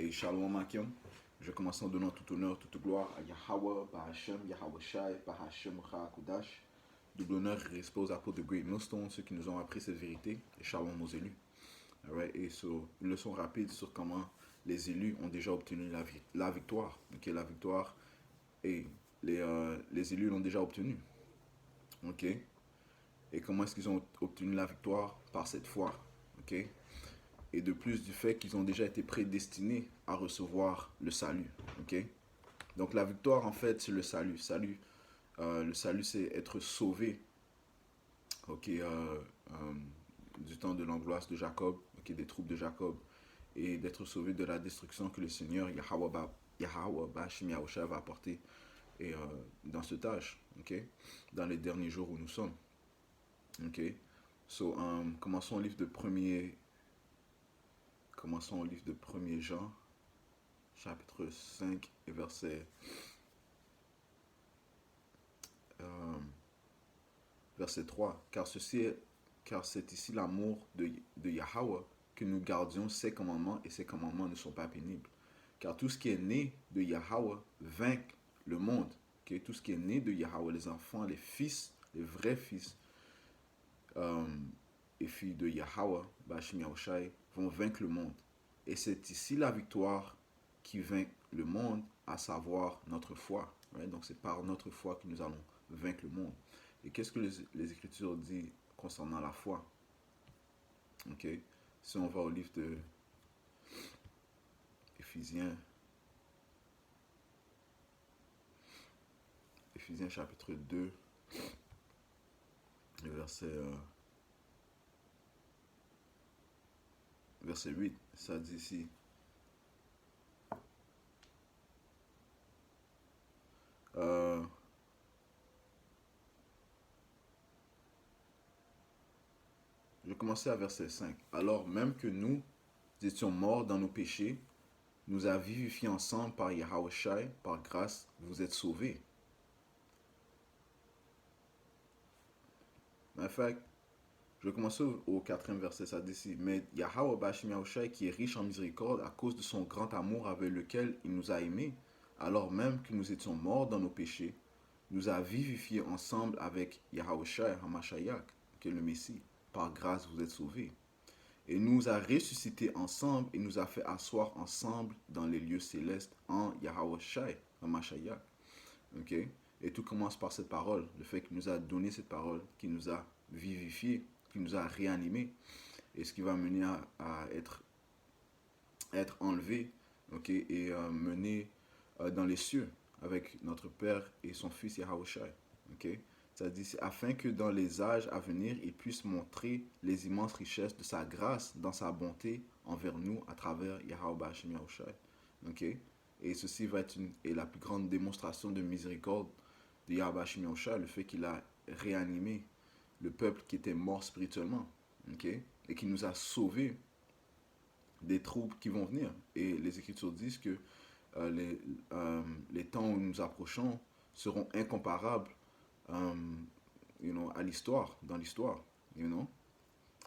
Et Shalom Akim, je commence en donnant tout honneur, toute gloire à Yahweh, Bahashem, Yahweh Shai, Bahashem, Kudash. Double honneur et respect aux apôtres de Great Millstone, ceux qui nous ont appris cette vérité, et Shalom aux élus. Alright, et so, une leçon rapide sur comment les élus ont déjà obtenu la victoire. Ok, la victoire, et les élus l'ont déjà obtenue. Ok, et comment est-ce qu'ils ont obtenu la victoire? Par cette foi. Ok, et de plus du fait qu'ils ont déjà été prédestinés à recevoir le salut. Ok, donc la victoire en fait c'est le salut. Le salut c'est être sauvé. Ok, du temps de l'angoisse de Jacob, ok, des troupes de Jacob, et d'être sauvé de la destruction que le Seigneur Yahweh Bashim Yahusha va apporter et, dans ce tâche, ok, dans les derniers jours où nous sommes. Ok, so, commençons au livre de 1er Jean, chapitre 5 et euh, verset 3. Car c'est ici l'amour de Yahweh que nous gardions ses commandements et ses commandements ne sont pas pénibles. Car tout ce qui est né de Yahweh vainc le monde. Okay? Tout ce qui est né de Yahweh, les enfants, les fils, les vrais fils et filles de Yahweh, Bashim Yahushai, vont vaincre le monde. Et c'est ici la victoire qui vainc le monde, à savoir notre foi. Right? Donc c'est par notre foi que nous allons vaincre le monde. Et qu'est-ce que les Écritures disent concernant la foi? Ok. Si on va au livre de Éphésiens, Éphésiens chapitre 2, verset 8, ça dit ici. Je commençais à verset 5. Alors même que nous étions morts dans nos péchés, nous a vivifiés ensemble par Yahweh Shai, par grâce, vous êtes sauvés. En fait, je vais commencer au 4e verset, ça dit ici. Mais Yahweh Bashim Yahushai, qui est riche en miséricorde, à cause de son grand amour avec lequel il nous a aimés, alors même que nous étions morts dans nos péchés, nous a vivifiés ensemble avec Yahweh Shai Hamashayak, qui est le Messie. Par grâce, vous êtes sauvés. Et nous a ressuscités ensemble et nous a fait asseoir ensemble dans les lieux célestes en Yahweh Shai Hamashayak. Ok? Et tout commence par cette parole, le fait qu'il nous a donné cette parole, qui nous a vivifiés, qui nous a réanimés, et ce qui va mener à être enlevé, ok, et mené dans les cieux avec notre Père et son Fils Yahushua. Ok? Ça dit, afin que dans les âges à venir, il puisse montrer les immenses richesses de sa grâce dans sa bonté envers nous à travers Yahweh Bashim Yahushua. Ok? Et ceci va être la plus grande démonstration de miséricorde de Yahweh Bashim Yahushua, le fait qu'il a réanimé le peuple qui était mort spirituellement. Ok? Et qui nous a sauvés des troubles qui vont venir. Et les Écritures disent que les temps où nous approchons seront incomparables à l'histoire, dans l'histoire.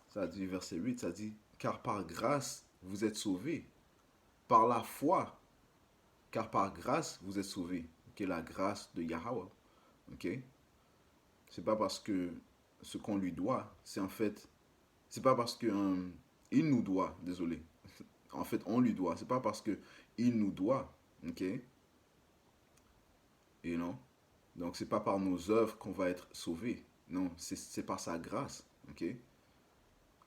Ça dit, verset 8, ça dit, car par grâce, vous êtes sauvés. Par la foi, car par grâce, vous êtes sauvés. Okay, la grâce de Yahweh. Okay? C'est pas parce que ce qu'on lui doit, c'est en fait, c'est pas parce que il nous doit, désolé. En fait, on lui doit. C'est pas parce que il nous doit, ok? Et non. Donc, c'est pas par nos œuvres qu'on va être sauvé. Non, c'est par sa grâce, ok?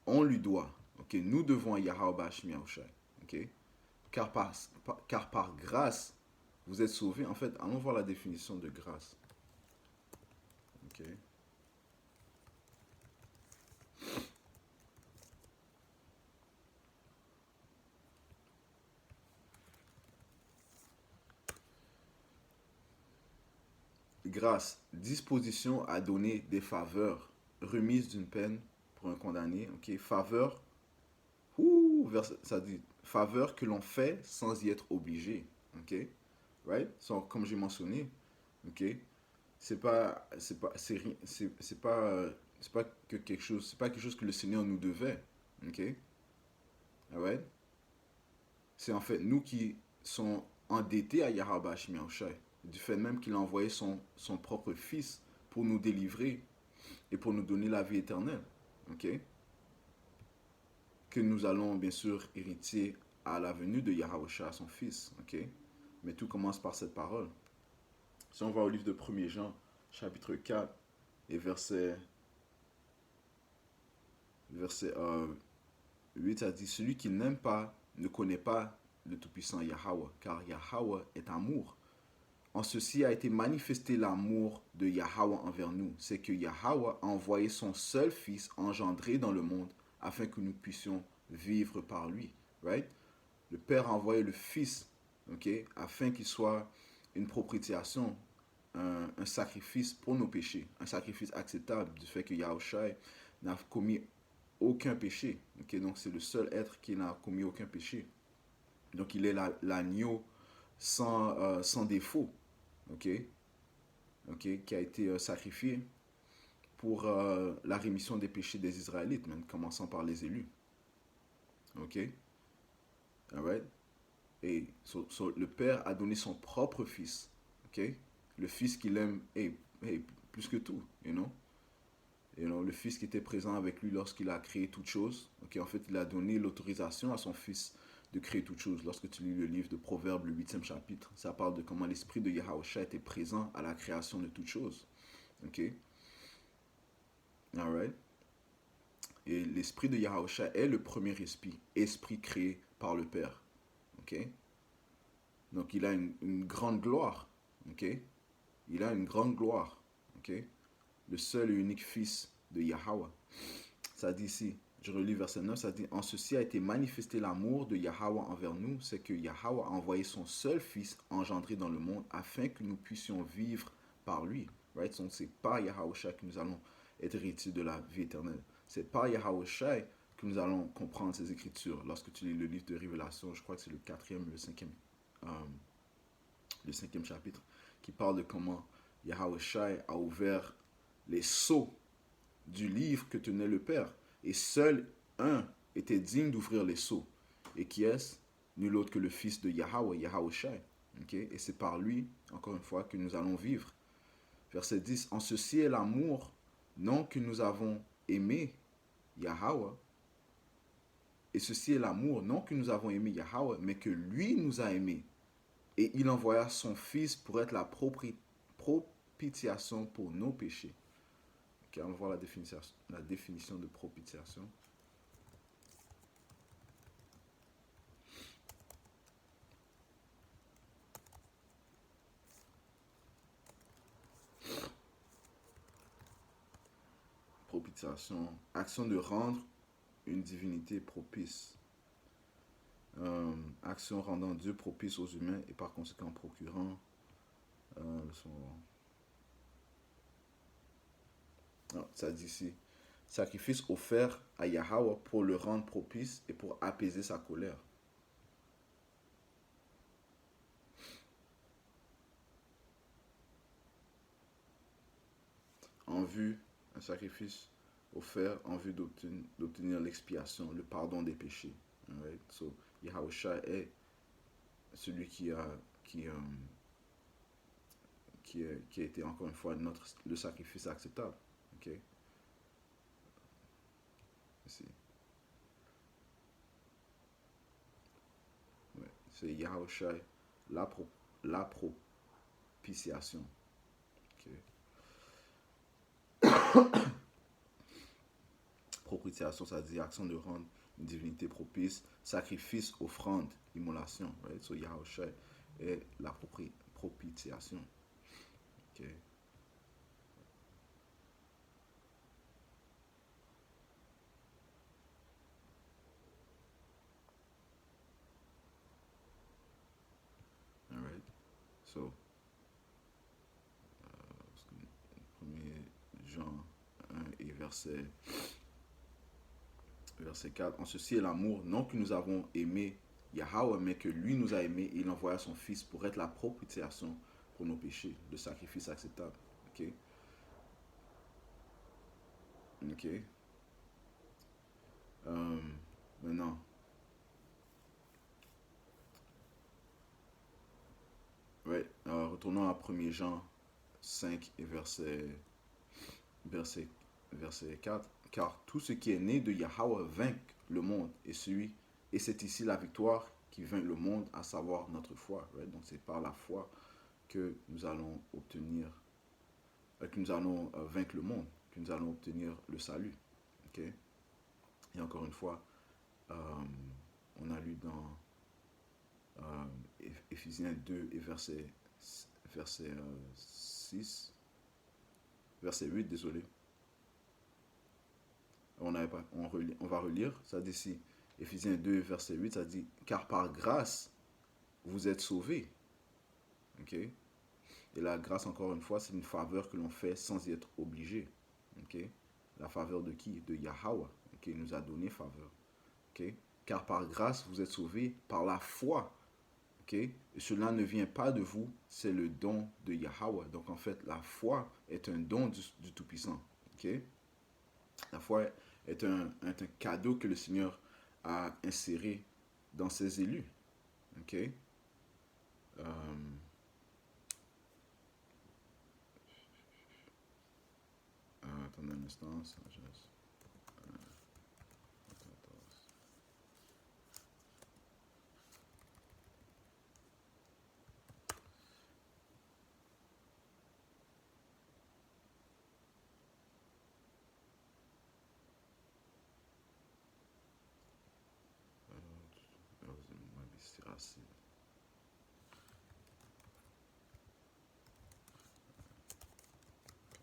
On lui doit, ok? Nous devons à Yahweh Bashim Yahushai, ok? Car par grâce, vous êtes sauvés. En fait, allons voir la définition de grâce, ok? Grâce, disposition à donner des faveurs, remise d'une peine pour un condamné, ok? Faveur, ça dit faveur que l'on fait sans y être obligé, ok? Right? So, comme j'ai mentionné, ok? C'est pas que quelque chose, c'est pas quelque chose que le Seigneur nous devait, ok? Alright? c'est en fait nous qui sommes endettés à Yahweh Hashem Yahushai, du fait même qu'il a envoyé son propre Fils pour nous délivrer et pour nous donner la vie éternelle. Ok? Que nous allons bien sûr hériter à la venue de Yahweh, son Fils. Ok? Mais tout commence par cette parole. Si on va au livre de 1er Jean, chapitre 4, et verset 8, ça dit: Celui qui n'aime pas ne connaît pas le Tout-Puissant Yahweh, car Yahweh est amour. En ceci a été manifesté l'amour de Yahweh envers nous. C'est que Yahweh a envoyé son seul Fils engendré dans le monde afin que nous puissions vivre par lui. Right? Le Père a envoyé le Fils, okay, afin qu'il soit une propitiation, un sacrifice pour nos péchés, un sacrifice acceptable du fait que Yahushua n'a commis aucun péché. Okay? Donc c'est le seul être qui n'a commis aucun péché. Donc il est l'agneau sans défaut, okay? Okay? Qui a été sacrifié pour la rémission des péchés des Israélites, même commençant par les élus. Ok? Alright? Et le Père a donné son propre Fils. Ok? Le Fils qu'il aime plus que tout, le Fils qui était présent avec lui lorsqu'il a créé toutes choses. Ok? En fait, il a donné l'autorisation à son Fils de créer toutes choses. Lorsque tu lis le livre de Proverbes, le 8e chapitre, ça parle de comment l'Esprit de Yahweh était présent à la création de toutes choses. Ok? Alright? Et l'Esprit de Yahweh est le premier esprit créé par le Père. Ok? Donc il a une grande gloire. Ok? Il a une grande gloire. Ok? Le seul et unique Fils de Yahweh. Ça dit ici, je relis verset 9, ça dit: En ceci a été manifesté l'amour de Yahweh envers nous, c'est que Yahweh a envoyé son seul Fils engendré dans le monde afin que nous puissions vivre par lui. Right? Donc c'est par Yahweh que nous allons être héritiers de la vie éternelle. C'est par Yahweh que nous allons comprendre ces écritures. Lorsque tu lis le livre de Révélation, je crois que c'est le 4e, le 5e chapitre, qui parle de comment Yahweh a ouvert les sceaux du livre que tenait le Père. Et seul un était digne d'ouvrir les sceaux. Et qui est-ce? Nul autre que le Fils de Yahweh, Yahweh. Okay? Et c'est par lui, encore une fois, que nous allons vivre. Verset 10. En ceci est l'amour, non que nous avons aimé Yahweh. Et ceci est l'amour, non que nous avons aimé Yahweh, mais que lui nous a aimés. Et il envoya son Fils pour être la propitiation pour nos péchés. Okay, on va voir la définition de propitiation. Propitiation, action de rendre une divinité propice. Action rendant Dieu propice aux humains et par conséquent procurant ça dit ici: sacrifice offert à Yahweh pour le rendre propice et pour apaiser sa colère. En vue, un sacrifice offert en vue d'obtenir l'expiation, le pardon des péchés. Right? So, Yahweh est celui qui a été encore une fois le sacrifice acceptable. Ok? Ici. Ouais. C'est Yahweh, la propitiation. Okay. Propitiation, ça dit action de rendre une divinité propice, sacrifice, offrande, immolation. Right? So Yahweh est la propitiation. Okay. Alright. So, 1er Jean 1 et verset 4. En ceci est l'amour, non que nous avons aimé Yahweh, mais que lui nous a aimés et il envoya son Fils pour être la propitiation pour nos péchés, le sacrifice acceptable. Ok? Ok? Maintenant, Retournons à 1er Jean 5 et verset, verset 4. Car tout ce qui est né de Yahweh vainc le monde, et c'est ici la victoire qui vainc le monde, à savoir notre foi. Right? Donc c'est par la foi que nous allons obtenir, que nous allons vaincre le monde, que nous allons obtenir le salut. Okay? Et encore une fois, on a lu dans Éphésiens 2 et verset 6, verset 8, désolé. On va relire, ça dit ici, Éphésiens 2, verset 8, ça dit, car par grâce, vous êtes sauvés. Ok? Et la grâce, encore une fois, c'est une faveur que l'on fait sans y être obligé. Ok? La faveur de qui? De Yahweh, qui nous a donné faveur. Ok? Car par grâce, vous êtes sauvés par la foi. Ok? Et cela ne vient pas de vous, c'est le don de Yahweh. Donc en fait, la foi est un don du Tout-Puissant. Ok? La foi est un cadeau que le Seigneur a inséré dans ses élus. Ok? Attendez un instant, sagesse.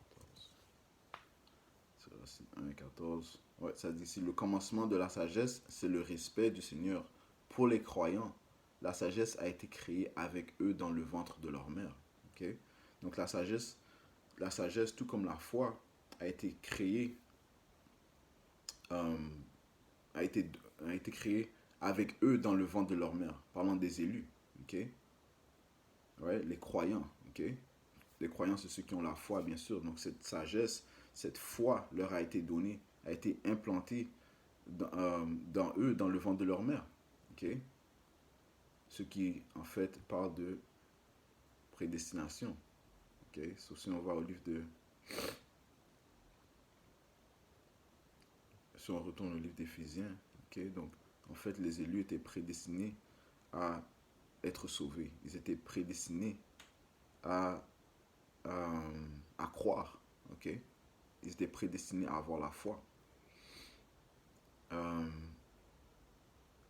14. Racine 1 et 14. Ouais, ça dit ici, le commencement de la sagesse, c'est le respect du Seigneur. Pour les croyants, la sagesse a été créée avec eux dans le ventre de leur mère. Okay? Donc la sagesse, tout comme la foi, a été créée, euh, a été, a été créée avec eux dans le ventre de leur mère. Parlant des élus. Okay? Ouais, les croyants. Okay? Les croyants, c'est ceux qui ont la foi, bien sûr. Donc cette sagesse, cette foi leur a été donnée, a été implantée dans eux, dans le ventre de leur mère. Okay? Ce qui, en fait, parle de prédestination. Okay? Sauf si on va au livre de... Si on retourne au livre d'Éphésiens, okay? Donc, en fait, les élus étaient prédestinés à être sauvés. Ils étaient prédestinés à, à croire. Okay? Ils étaient prédestinés à avoir la foi.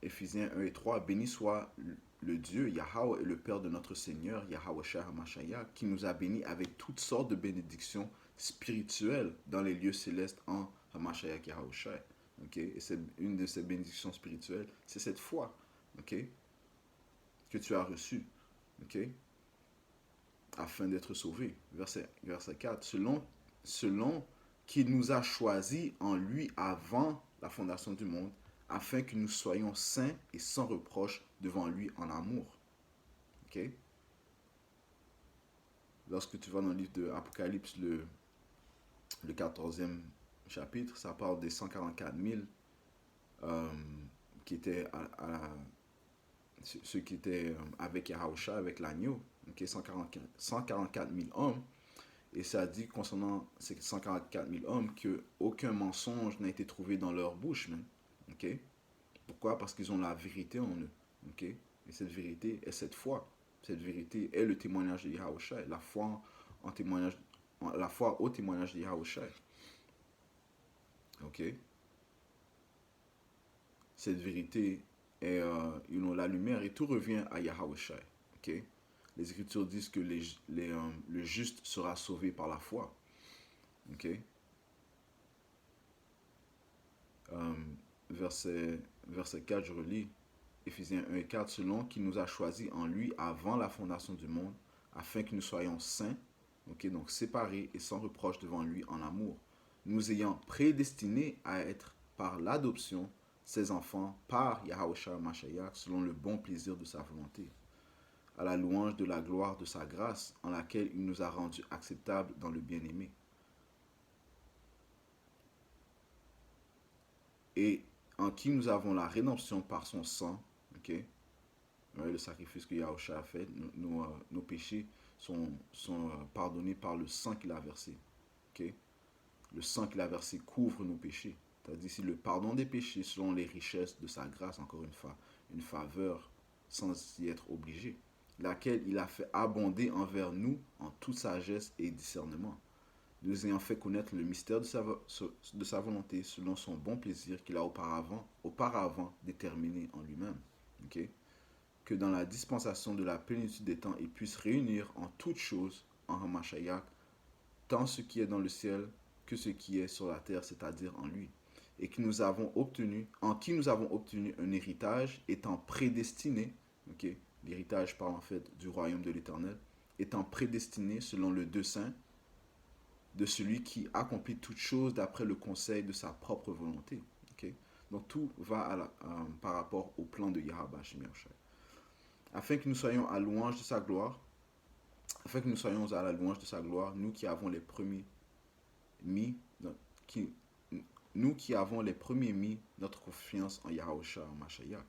Éphésiens 1 et 3, béni soit le Dieu, Yahweh, et le Père de notre Seigneur, Yahweh Shah HaMashiach, qui nous a bénis avec toutes sortes de bénédictions spirituelles dans les lieux célestes en HaMashiach Yahweh Shah. Okay? Et c'est une de ces bénédictions spirituelles, c'est cette foi, okay? Que tu as reçue, okay? Afin d'être sauvé. Verset 4, selon qu'il nous a choisis en lui avant la fondation du monde, afin que nous soyons saints et sans reproche devant lui en amour. Ok? Lorsque tu vas dans le livre de Apocalypse, le 14e chapitre, ça parle des 144 000 qui étaient ceux qui étaient avec Yahusha, avec l'agneau. Okay? 144 000 hommes. Et ça dit concernant ces 144 000 hommes qu'aucun mensonge n'a été trouvé dans leur bouche. Même. Okay? Pourquoi? Parce qu'ils ont la vérité en eux. Okay? Et cette vérité est cette foi. Cette vérité est le témoignage de Yahushua. La foi au témoignage de Yahushua. Okay? Cette vérité est la lumière et tout revient à Yahushua. Okay? Les Écritures disent que le juste sera sauvé par la foi. Okay? Verset 4, je relis. Éphésiens 1 et 4, selon qu'il nous a choisis en lui avant la fondation du monde, afin que nous soyons saints, okay, donc séparés et sans reproche devant lui en amour, nous ayant prédestinés à être par l'adoption ses enfants par Yahushua Mashiach selon le bon plaisir de sa volonté, à la louange de la gloire de sa grâce en laquelle il nous a rendus acceptables dans le bien-aimé. Et en qui nous avons la rédemption par son sang. Okay? Le le sacrifice que Yahusha a fait, nos péchés sont pardonnés par le sang qu'il a versé. Okay? Le sang qu'il a versé couvre nos péchés. C'est-à-dire si le pardon des péchés selon les richesses de sa grâce, encore une fois, une faveur sans y être obligé, laquelle il a fait abonder envers nous en toute sagesse et discernement, nous ayant fait connaître le mystère de sa volonté selon son bon plaisir qu'il a auparavant déterminé en lui-même. Okay? Que dans la dispensation de la plénitude des temps, il puisse réunir en toutes choses en Hamashiach tant ce qui est dans le ciel que ce qui est sur la terre, c'est-à-dire en lui, et en qui nous avons obtenu un héritage étant prédestiné, okay? L'héritage parle en fait du royaume de l'Éternel, étant prédestiné selon le dessein de celui qui accomplit toutes choses d'après le conseil de sa propre volonté. Okay? Donc tout va par rapport au plan de Yahweh Shem Yahushua. Afin que nous soyons à louange de sa gloire, afin que nous soyons à la louange de sa gloire, nous qui avons les premiers mis, notre confiance en Yahushua, en Mashiach.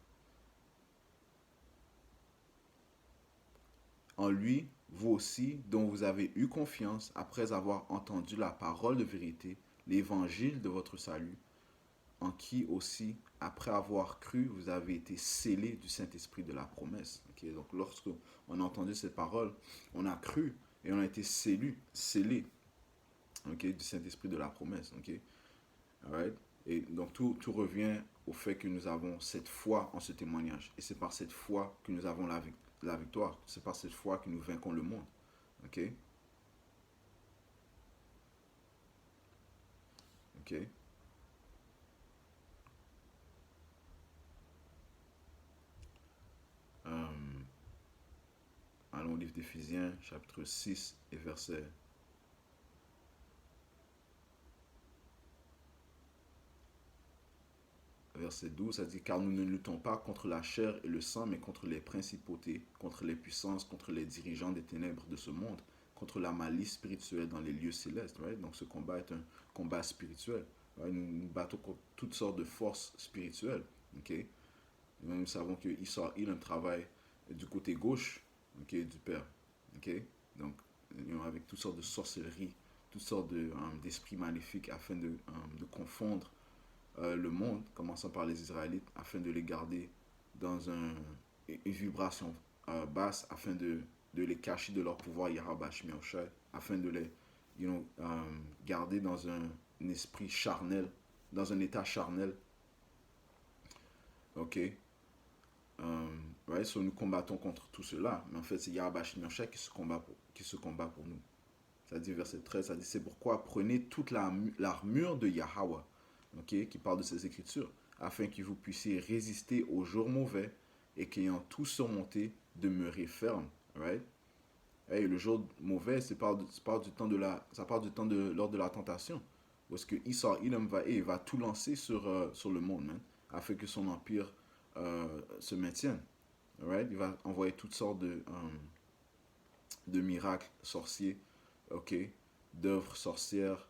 En lui, vous aussi, dont vous avez eu confiance après avoir entendu la parole de vérité, l'évangile de votre salut, en qui aussi, après avoir cru, vous avez été scellés du Saint-Esprit de la promesse. Okay? Donc lorsque on a entendu cette parole, on a cru et on a été scellés, okay, du Saint-Esprit de la promesse. Okay? Alright? Et donc tout revient au fait que nous avons cette foi en ce témoignage. Et c'est par cette foi que nous avons la victoire. C'est par cette foi que nous vainquons le monde. Ok? Ok? Allons au livre d'Éphésiens, chapitre 6 et verset 12, ça dit, car nous ne luttons pas contre la chair et le sang, mais contre les principautés, contre les puissances, contre les dirigeants des ténèbres de ce monde, contre la malice spirituelle dans les lieux célestes. Right? Donc ce combat est un combat spirituel. Right? Nous battons contre toutes sortes de forces spirituelles. Okay? Nous savons que Issa Ilan travaille du côté gauche, okay, du Père. Okay? Donc avec toutes sortes de sorcelleries, toutes sortes d'esprits maléfiques afin de confondre le monde, commençant par les Israélites, afin de les garder dans une vibration basse, afin de les cacher de leur pouvoir Yahweh Shmiaushai, afin de les garder dans un esprit charnel, dans un état charnel. Ok? Right? So nous combattons contre tout cela, mais en fait c'est Yahweh Shmiaushai qui se combat pour nous. Ça dit verset 13, ça dit c'est pourquoi prenez toute l'armure de Yahweh, okay, qui parle de ces écritures, afin que vous puissiez résister aux jours mauvais et qu'ayant tout surmonté, demeurez ferme. Right? Et le jour mauvais, ça part du temps de lors de la tentation, où est-ce que Issa Ilam va tout lancer sur le monde, man, afin que son empire se maintienne. Right? Il va envoyer toutes sortes de miracles sorciers, ok, d'œuvres sorcières,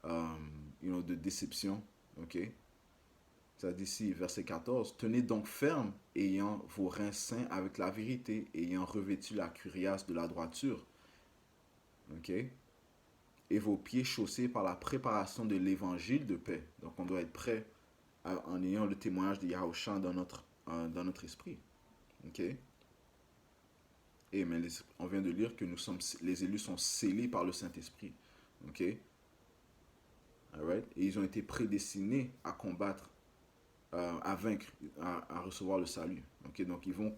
de déception, ok. Ça dit ici, verset 14, tenez donc ferme, ayant vos reins saints avec la vérité, ayant revêtu la cuirasse de la droiture, ok, et vos pieds chaussés par la préparation de l'évangile de paix. Donc on doit être prêt en ayant le témoignage de Yahushua dans notre esprit, ok. Et mais on vient de lire que les élus sont scellés par le Saint-Esprit, ok. Alright? Et ils ont été prédestinés à combattre, à vaincre, à recevoir le salut. Okay? Donc ils ont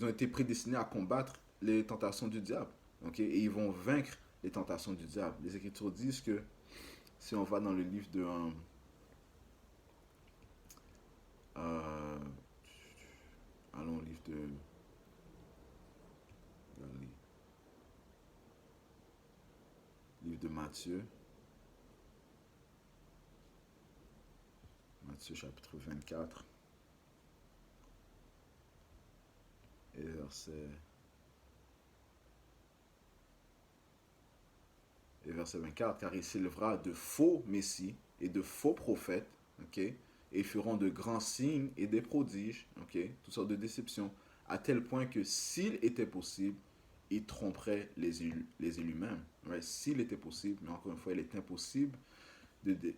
été prédestinés à combattre les tentations du diable. Okay? Et ils vont vaincre les tentations du diable. Les Écritures disent que si on va dans le livre de allons au livre de Matthieu. Matthieu chapitre 24 et verset 24, car il s'élèvera de faux messies et de faux prophètes, ok, et feront de grands signes et des prodiges, ok, toutes sortes de déceptions, à tel point que s'il était possible, il tromperait les élus même. Right? S'il était possible, mais encore une fois, il est impossible de, de,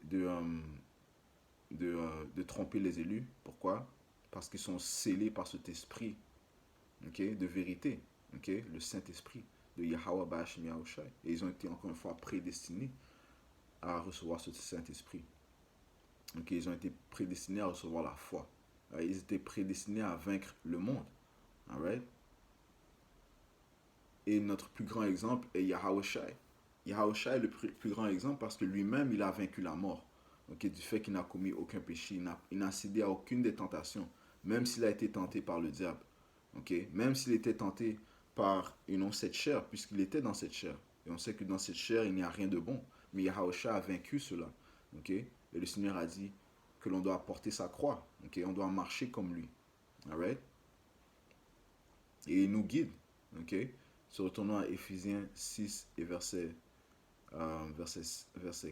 de, euh, de tromper les élus. Pourquoi? Parce qu'ils sont scellés par cet esprit, okay, de vérité, okay, le Saint-Esprit de Yahweh Ba'ashem Yahushai. Et ils ont été encore une fois prédestinés à recevoir ce Saint-Esprit. Okay, ils ont été prédestinés à recevoir la foi. Ils étaient prédestinés à vaincre le monde. Alright? Et notre plus grand exemple est Yahushai. Yahushai est le plus grand exemple parce que lui-même, il a vaincu la mort. Okay, du fait qu'il n'a commis aucun péché, il n'a cédé à aucune des tentations, même s'il a été tenté par le diable. Okay? Même s'il était tenté par cette chair, puisqu'il était dans cette chair. Et on sait que dans cette chair, il n'y a rien de bon. Mais Yahushua a vaincu cela. Okay? Et le Seigneur a dit que l'on doit porter sa croix. Okay? On doit marcher comme lui. Alright? Et il nous guide. Okay? Se retournons à Éphésiens 6 et verset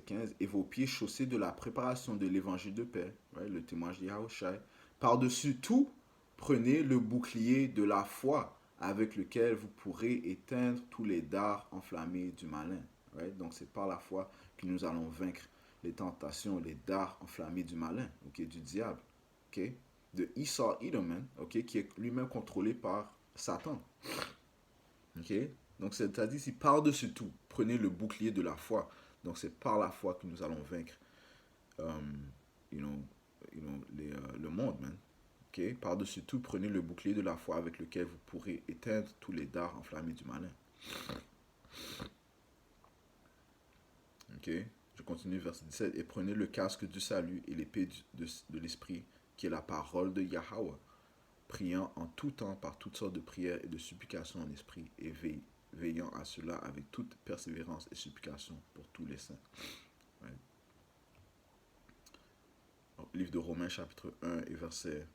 15. Et vos pieds chaussés de la préparation de l'évangile de paix, right? Le témoignage de Yahushua. Par-dessus tout, prenez le bouclier de la foi avec lequel vous pourrez éteindre tous les dards enflammés du malin. Right? Donc c'est par la foi que nous allons vaincre les tentations, les dards enflammés du malin, okay? Du diable, okay? De Esau Edelman, okay? Qui est lui-même contrôlé par Satan. Okay? Donc c'est-à-dire si par-dessus tout, prenez le bouclier de la foi. Donc c'est par la foi que nous allons vaincre le monde, man. Okay? Par-dessus tout, prenez le bouclier de la foi avec lequel vous pourrez éteindre tous les dards enflammés du malin. Okay? Je continue, verset 17. Et prenez le casque du salut et l'épée de l'esprit, qui est la parole de Yahweh, priant en tout temps par toutes sortes de prières et de supplications en esprit, et veillant à cela avec toute persévérance et supplication pour tous les saints. Ouais. Livre de Romains, chapitre 1 et verset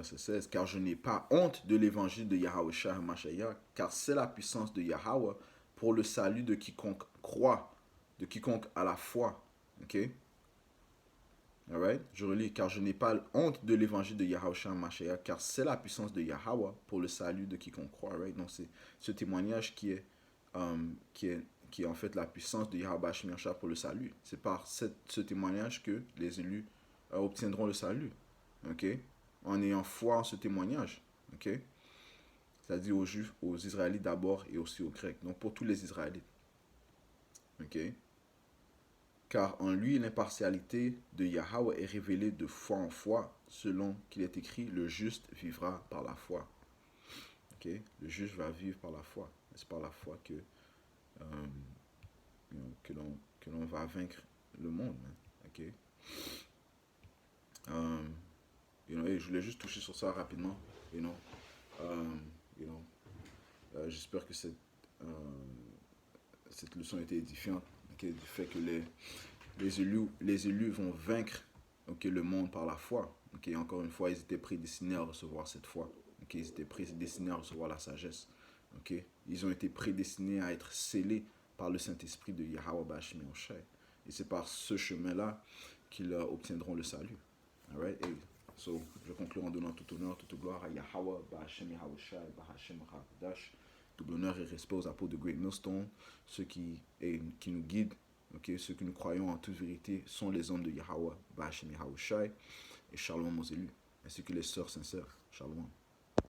16. Car je n'ai pas honte de l'évangile de Yahushua HaMashiach, car c'est la puissance de Yahweh pour le salut de quiconque croit, de quiconque a la foi. Ok? Alright? Je relis, car je n'ai pas honte de l'évangile de Yahushua HaMashiach, car c'est la puissance de Yahweh pour le salut de quiconque croit. Right? Donc c'est ce témoignage qui est en fait la puissance de Yahweh HaMashiach pour le salut. C'est par ce témoignage que les élus obtiendront le salut. Ok? En ayant foi en ce témoignage. Ok? C'est-à-dire aux Juifs, aux Israélites d'abord et aussi aux Grecs. Donc pour tous les Israélites. Ok? Car en lui, l'impartialité de Yahweh est révélée de foi en foi, selon qu'il est écrit, le juste vivra par la foi. Okay? Le juste va vivre par la foi. C'est par la foi que l'on va vaincre le monde. Okay? Et je voulais juste toucher sur ça rapidement. J'espère que cette leçon a été édifiante. Okay? Du fait que les élus vont vaincre le monde par la foi. Okay? Encore une fois, ils étaient prédestinés à recevoir cette foi. Okay? Ils étaient prédestinés à recevoir la sagesse. Okay? Ils ont été prédestinés à être scellés par le Saint-Esprit de Yahweh Ba'ashem Yahushai. Et c'est par ce chemin-là qu'ils obtiendront le salut. Alright? So, je conclue en donnant tout honneur, toute gloire à Yahweh Ba'ashem Yahushai, Ba'ashem Hakadosh. Double honneur et respect aux apôtres de Great Millstone, ceux qui nous guident. Okay, ceux que nous croyons en toute vérité sont les hommes de Yahweh, Ba'ashem Yahushai, et Shalom aux élus, ainsi que les sœurs sincères. Shalom.